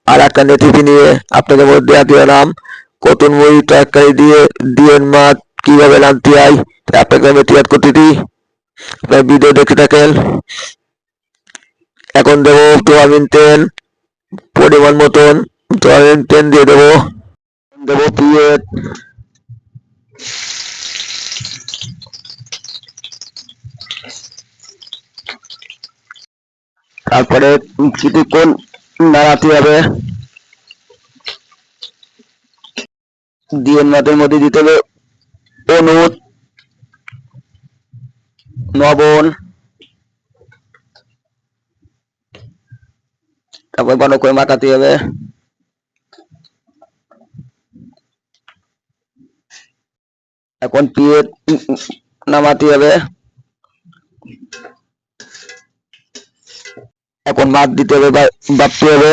আর একটা রেসিপি নিয়ে আপনাদের মধ্যে হাজির হলাম। কতুন মুড়ি তরকারি দিয়ে ডিমের মাছ কিভাবে রাঁধতে হয় আপনাকে আমি তৈরি করতেছি। আপনার ভিডিও দেখতে থাকেন। এখন দেবো সয়াবিন তেল পরিমাণ মতন। সয়াবিন তেল দিয়ে দেবো। দেবো পেঁয়াজ, তারপরে কিছুক্ষণ নাড়াতে হবে। দিয়ে মাছের মধ্যে দিতে হবে হলুদ, লবণ, তারপর ভালো করে মাখাতে হবে। এখন পেঁয়াজ নামাতে হবে। এখন মাছ দিতে হবে, ভাজতে হবে।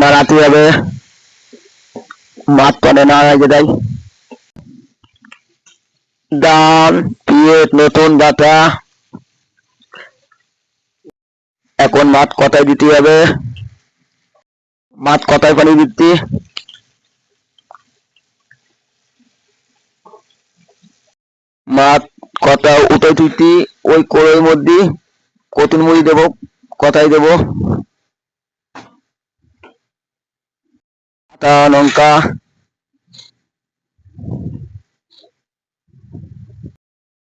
নাড়াতে হবে, মাছ পরে না হয়ে যায়। ডাল, পেঁয়াজ, নতুন বাটা। এখন মাছ কটায় দিতে হবে। মাছ কটায় পানি দিচ্ছি। মাছ কটা উঠে দিচ্ছি। ওই কড়াইয়ের মধ্যে কতুন মুড়ি দেবো, কটায় দেবো, আটা, লঙ্কা,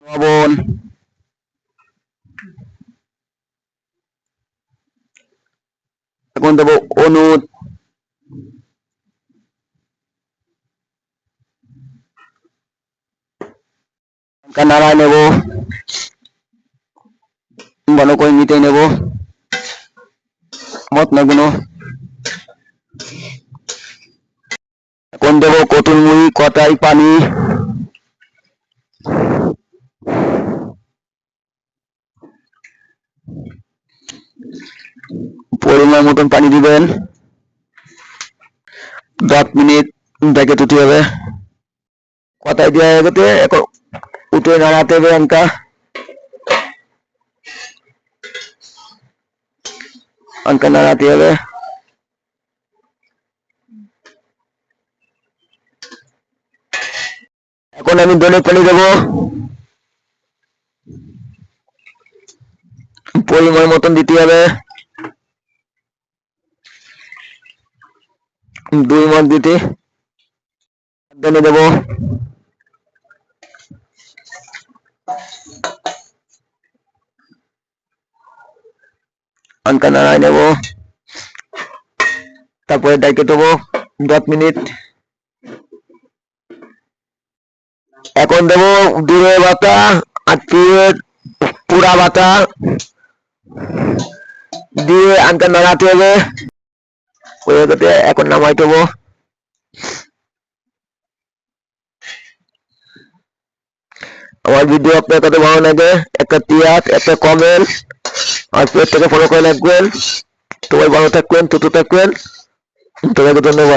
লবণ, এখন দেবো হলুদ, নাড়ায় নেবো, ভালো করে মিটিয়ে নেবো মশলাগুলো। এখন দেবো কতুন মুড়ি, কটাই পানি, পরিমাণ মতন পানি দিবেন। 10 মিনিট ঢেকে দিতে হবে। কটাই দেওয়া হয়ে গেছে, এখন উঠে নাড়াতে হবে। নাড়াতে হবে। এখন আমি দলে পানি দেবো পরিমাণ মতন দিতে হবে। 2 মাছ দিতে দলে দেবো। নাড়াই নেবো, তারপরে ডেকে দেবো 10 মিনিট। এখন দেবো ডিমের বাটা আর পেঁয়াজ পুরা বাটা দিয়ে নাড়াতে হবে। হয়ে গেছে, এখন নামাই দেবো। আমার ভিডিও আপনার কাছে ভালো লাগে একটা টিয়ার, একটা কমেন্ট আর পেজটাকে ফলো করে রাখবেন। সবাই ভালো থাকবেন, সুস্থ থাকবেন। তোমাকে ধন্যবাদ।